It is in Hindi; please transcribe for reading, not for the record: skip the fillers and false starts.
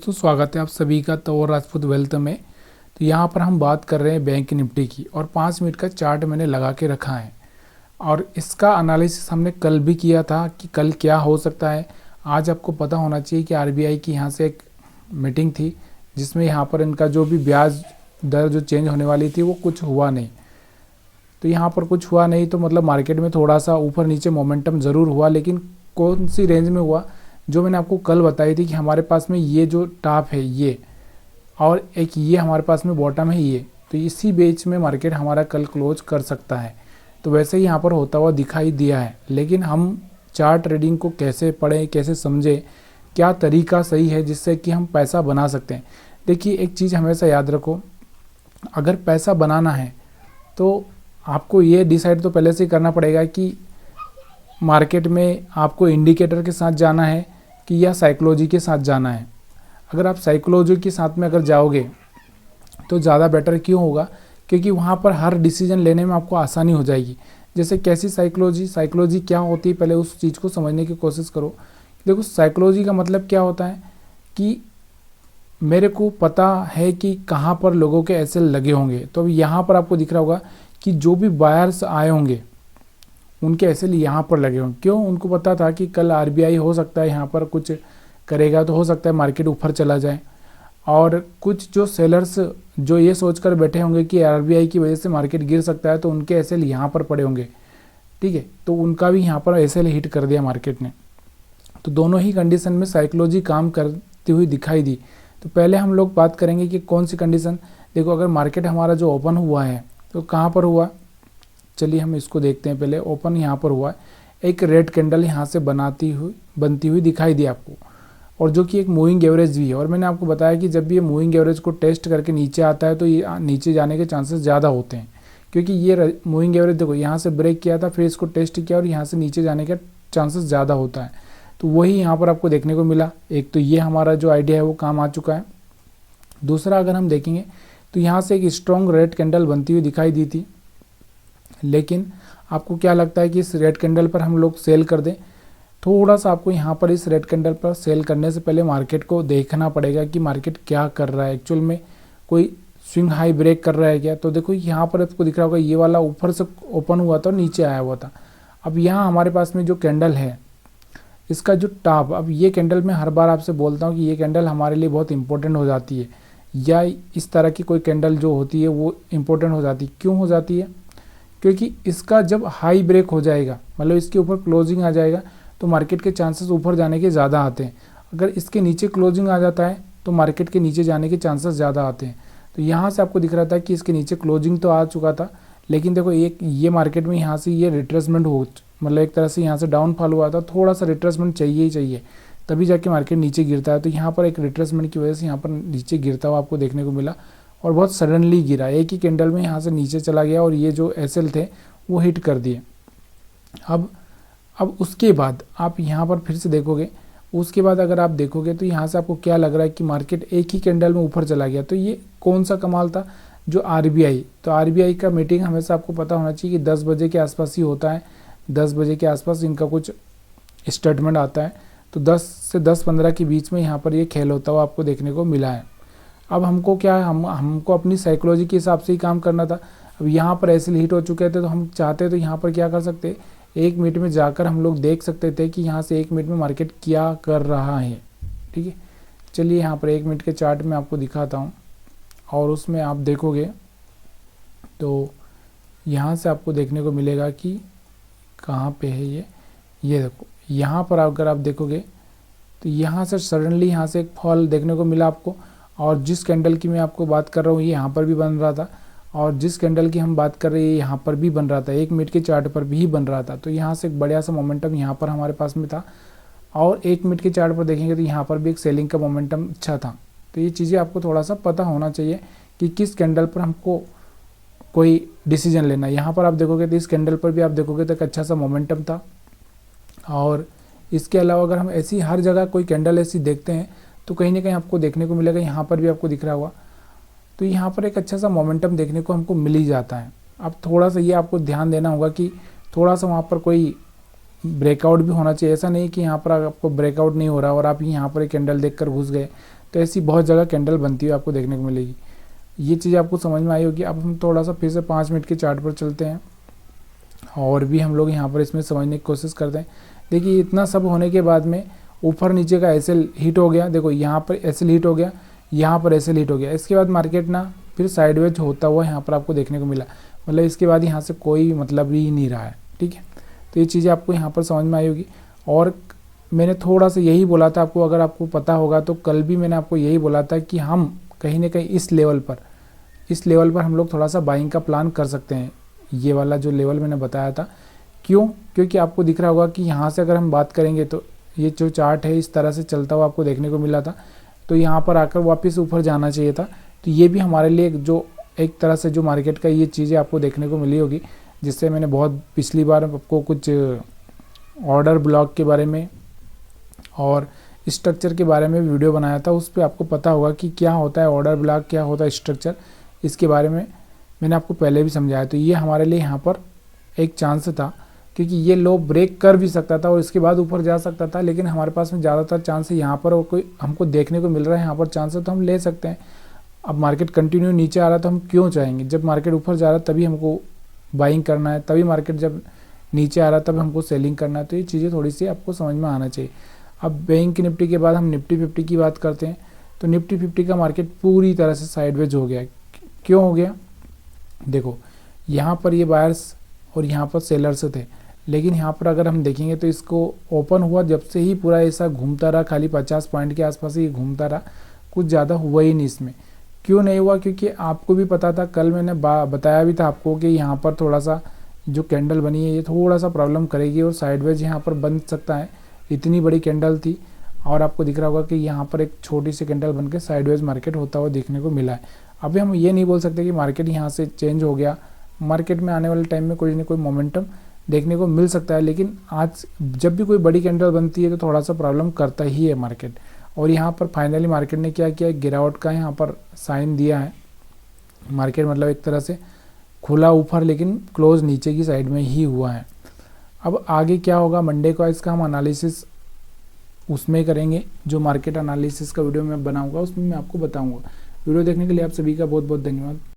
दोस्तों स्वागत है आप सभी का तौर राजपूत वेल्थ में। तो यहाँ पर हम बात कर रहे हैं बैंक निफ्टी की और 5 मिनट का चार्ट मैंने लगा के रखा है और इसका एनालिसिस हमने कल भी किया था कि कल क्या हो सकता है। आज आपको पता होना चाहिए कि आरबीआई की यहाँ से एक मीटिंग थी जिसमें यहाँ पर इनका जो भी ब्याज दर जो चेंज होने वाली थी वो कुछ हुआ नहीं। तो यहाँ पर कुछ हुआ नहीं तो मतलब मार्केट में थोड़ा सा ऊपर नीचे मोमेंटम ज़रूर हुआ, लेकिन कौन सी रेंज में हुआ जो मैंने आपको कल बताई थी कि हमारे पास में ये जो टॉप है ये और एक ये हमारे पास में बॉटम है ये, तो इसी बीच में मार्केट हमारा कल क्लोज कर सकता है। तो वैसे ही यहाँ पर होता हुआ दिखाई दिया है, लेकिन हम चार्ट ट्रेडिंग को कैसे पढ़ें, कैसे समझें, क्या तरीका सही है जिससे कि हम पैसा बना सकते हैं। देखिए एक चीज़ हमेशा याद रखो, अगर पैसा बनाना है तो आपको ये डिसाइड तो पहले से ही करना पड़ेगा कि मार्केट में आपको इंडिकेटर के साथ जाना है कि या साइकोलॉजी के साथ जाना है। अगर आप साइकोलॉजी के साथ में अगर जाओगे तो ज़्यादा बेटर क्यों होगा, क्योंकि वहाँ पर हर डिसीजन लेने में आपको आसानी हो जाएगी। जैसे कैसी साइकोलॉजी क्या होती है, पहले उस चीज़ को समझने की कोशिश करो। देखो साइकोलॉजी का मतलब क्या होता है कि मेरे को पता है कि कहाँ पर लोगों के ऐसे लगे होंगे। तो अब यहाँ पर आपको दिख रहा होगा कि जो भी बायर्स आए होंगे उनके ऐसे यहाँ पर लगे होंगे। क्यों? उनको पता था कि कल आरबीआई हो सकता है यहाँ पर कुछ करेगा, तो हो सकता है मार्केट ऊपर चला जाए। और कुछ जो सेलर्स जो ये सोचकर बैठे होंगे कि आरबीआई की वजह से मार्केट गिर सकता है, तो उनके ऐसे यहाँ पर पड़े होंगे। ठीक है, तो उनका भी यहाँ पर ऐसे हिट कर दिया मार्केट ने। तो दोनों ही कंडीशन में साइकोलॉजी काम करती हुई दिखाई दी। तो पहले हम लोग बात करेंगे कि कौन सी कंडीशन। देखो अगर मार्केट हमारा जो ओपन हुआ है तो कहाँ पर हुआ, चलिए हम इसको देखते हैं। पहले ओपन यहाँ पर हुआ, एक रेड कैंडल यहाँ से बनती हुई दिखाई दी आपको, और जो कि एक मूविंग एवरेज भी है। और मैंने आपको बताया कि जब भी ये मूविंग एवरेज को टेस्ट करके नीचे आता है तो ये नीचे जाने के चांसेस ज़्यादा होते हैं, क्योंकि ये मूविंग एवरेज देखो यहाँ से ब्रेक किया था, फिर इसको टेस्ट किया और यहाँ से नीचे जाने का चांसेस ज़्यादा होता है। तो वही यहाँ पर आपको देखने को मिला। एक तो ये हमारा जो आइडिया है वो काम आ चुका है। दूसरा अगर हम देखेंगे तो यहाँ से एक स्ट्रॉन्ग रेड कैंडल बनती हुई दिखाई दी थी, लेकिन आपको क्या लगता है कि इस रेड कैंडल पर हम लोग सेल कर दें? थोड़ा सा आपको यहाँ पर इस रेड कैंडल पर सेल करने से पहले मार्केट को देखना पड़ेगा कि मार्केट क्या कर रहा है, एक्चुअल में कोई स्विंग हाई ब्रेक कर रहा है क्या। तो देखो यहाँ पर आपको दिख रहा होगा ये वाला ऊपर से ओपन हुआ था और नीचे आया हुआ था। अब यहाँ हमारे पास में जो कैंडल है इसका जो टॉप, अब ये कैंडल मैं हर बार आपसे बोलता हूँ कि ये कैंडल हमारे लिए बहुत इंपॉर्टेंट हो जाती है, या इस तरह की कोई कैंडल जो होती है वो इंपॉर्टेंट हो जाती है। क्यों हो जाती है? क्योंकि इसका जब हाई ब्रेक हो जाएगा, मतलब इसके ऊपर क्लोजिंग आ जाएगा, तो मार्केट के चांसेस ऊपर जाने के ज़्यादा आते हैं। अगर इसके नीचे क्लोजिंग आ जाता है तो मार्केट के नीचे जाने के चांसेस ज़्यादा आते हैं। तो यहाँ से आपको दिख रहा था कि इसके नीचे क्लोजिंग तो आ चुका था, लेकिन देखो एक ये मार्केट में यहाँ से ये रिट्रेसमेंट हो, मतलब एक तरह से यहाँ से डाउनफॉल हुआ था। थोड़ा सा रिट्रेसमेंट चाहिए ही चाहिए, तभी जाके मार्केट नीचे गिरता है। तो यहाँ पर एक रिट्रेसमेंट की वजह से यहाँ पर नीचे गिरता हुआ आपको देखने को मिला, और बहुत सडनली गिरा, एक ही कैंडल में यहाँ से नीचे चला गया और ये जो एसएल थे वो हिट कर दिए। अब उसके बाद आप यहाँ पर फिर से देखोगे, उसके बाद अगर आप देखोगे तो यहाँ से आपको क्या लग रहा है कि मार्केट एक ही कैंडल में ऊपर चला गया। तो ये कौन सा कमाल था? जो आरबीआई, तो आरबीआई का मीटिंग हमेशा आपको पता होना चाहिए कि 10 बजे के आसपास ही होता है। 10 बजे के आसपास इनका कुछ स्टेटमेंट आता है, तो 10 से 10-15 के बीच में यहाँ पर ये खेल होता हुआ आपको देखने को मिला है। अब हमको क्या है, हमको अपनी साइकोलॉजी के हिसाब से ही काम करना था। अब यहाँ पर ऐसे हिट हो चुके थे तो हम चाहते तो यहाँ पर क्या कर सकते, 1 मिनट में जाकर हम लोग देख सकते थे कि यहाँ से 1 मिनट में मार्केट क्या कर रहा है। ठीक है, चलिए यहाँ पर 1 मिनट के चार्ट में आपको दिखाता हूँ, और उसमें आप देखोगे तो यहाँ से आपको देखने को मिलेगा कि कहाँ पे है ये देखो यहाँ पर अगर आप देखोगे तो यहाँ से सडनली यहाँ से एक फॉल देखने को मिला आपको, और जिस कैंडल की मैं आपको बात कर रहा हूँ ये यहाँ पर भी बन रहा था, और जिस कैंडल की हम बात कर रहे हैं यहाँ पर भी बन रहा था, 1 मिनट के चार्ट पर भी बन रहा था। तो यहाँ से एक बढ़िया सा मोमेंटम यहाँ पर हमारे पास में था, और 1 मिनट के चार्ट पर देखेंगे तो यहाँ पर भी एक सेलिंग का मोमेंटम अच्छा था। तो ये चीज़ें आपको थोड़ा सा पता होना चाहिए कि किस कैंडल पर हमको कोई डिसीजन लेना है। यहाँ पर आप देखोगे तो इस कैंडल पर भी आप देखोगे तो एक अच्छा सा मोमेंटम था, और इसके अलावा अगर हम ऐसी हर जगह कोई कैंडल ऐसी देखते हैं तो कहीं ना कहीं आपको देखने को मिलेगा, यहाँ पर भी आपको दिख रहा होगा, तो यहाँ पर एक अच्छा सा मोमेंटम देखने को हमको मिल ही जाता है। अब थोड़ा सा ये आपको ध्यान देना होगा कि थोड़ा सा वहाँ पर कोई ब्रेकआउट भी होना चाहिए। ऐसा नहीं कि यहाँ पर आपको ब्रेकआउट नहीं हो रहा और आप यहाँ पर एक कैंडल देखकर घुस गए, तो ऐसी बहुत जगह कैंडल बनती हुई आपको देखने को मिलेगी। ये चीज़ आपको समझ में आई होगी। अब हम थोड़ा सा फिर से 5 मिनट के चार्ट पर चलते हैं और भी हम लोग यहाँ पर इसमें समझने की कोशिश करते हैं। देखिए इतना सब होने के बाद में ऊपर नीचे का एसएल हिट हो गया, देखो यहाँ पर एसएल हिट हो गया, यहाँ पर एसएल हिट हो गया। इसके बाद मार्केट ना फिर साइडवेज होता हुआ यहाँ पर आपको देखने को मिला, मतलब इसके बाद यहाँ से कोई मतलब ही नहीं रहा है, ठीक है। तो ये चीज़ें आपको यहाँ पर समझ में आई होगी। और मैंने थोड़ा सा यही बोला था आपको, अगर आपको पता होगा तो कल भी मैंने आपको यही बोला था कि हम कहीं ना कहीं इस लेवल पर हम लोग थोड़ा सा बाइंग का प्लान कर सकते हैं। ये वाला जो लेवल मैंने बताया था, क्यों? क्योंकि आपको दिख रहा होगा कि यहाँ से अगर हम बात करेंगे तो ये जो चार्ट है इस तरह से चलता हुआ आपको देखने को मिला था, तो यहाँ पर आकर वापस ऊपर जाना चाहिए था। तो ये भी हमारे लिए जो एक तरह से जो मार्केट का ये चीज़ें आपको देखने को मिली होगी, जिससे मैंने बहुत पिछली बार आपको कुछ ऑर्डर ब्लॉक के बारे में और स्ट्रक्चर के बारे में वीडियो बनाया था। उस पर आपको पता होगा कि क्या होता है ऑर्डर ब्लॉक, क्या होता है स्ट्रक्चर, इसके बारे में मैंने आपको पहले भी समझाया। तो ये हमारे लिए यहाँ पर एक चांस था, क्योंकि ये लो ब्रेक कर भी सकता था और इसके बाद ऊपर जा सकता था, लेकिन हमारे पास में ज़्यादातर चांस है यहाँ पर, और कोई हमको देखने को मिल रहा है यहाँ पर चांस है तो हम ले सकते हैं। अब मार्केट कंटिन्यू नीचे आ रहा है तो हम क्यों चाहेंगे? जब मार्केट ऊपर जा रहा है तभी हमको बाइंग करना है, तभी मार्केट जब नीचे आ रहा है तब हमको सेलिंग करना है। तो ये चीज़ें थोड़ी सी आपको समझ में आना चाहिए। अब बैंक निफ्टी के बाद हम निफ्टी 50 की बात करते हैं। तो निफ्टी 50 का मार्केट पूरी तरह से साइडवेज हो गया। क्यों हो गया? देखो यहाँ पर ये बायर्स और यहाँ पर सेलर्स थे, लेकिन यहाँ पर अगर हम देखेंगे तो इसको ओपन हुआ जब से ही पूरा ऐसा घूमता रहा, खाली 50 पॉइंट के आसपास ही घूमता रहा, कुछ ज़्यादा हुआ ही नहीं इसमें। क्यों नहीं हुआ? क्योंकि आपको भी पता था, कल मैंने बताया भी था आपको कि यहाँ पर थोड़ा सा जो कैंडल बनी है ये थोड़ा सा प्रॉब्लम करेगी और साइडवेज यहाँ पर बन सकता है। इतनी बड़ी कैंडल थी और आपको दिख रहा होगा कि यहाँ पर एक छोटी सी कैंडल बन के साइडवेज मार्केट होता हुआ देखने को मिला है। अभी हम ये नहीं बोल सकते कि मार्केट यहाँ से चेंज हो गया। मार्केट में आने वाले टाइम में कोई ना कोई मोमेंटम देखने को मिल सकता है, लेकिन आज जब भी कोई बड़ी कैंडल बनती है तो थोड़ा सा प्रॉब्लम करता ही है मार्केट। और यहाँ पर फाइनली मार्केट ने क्या किया, गिरावट का यहाँ पर साइन दिया है। मार्केट मतलब एक तरह से खुला ऊपर लेकिन क्लोज नीचे की साइड में ही हुआ है। अब आगे क्या होगा मंडे को इसका हम एनालिसिस उसमें करेंगे, जो मार्केट एनालिसिस का वीडियो मैं बनाऊंगा उसमें मैं आपको बताऊंगा। वीडियो देखने के लिए आप सभी का बहुत बहुत धन्यवाद।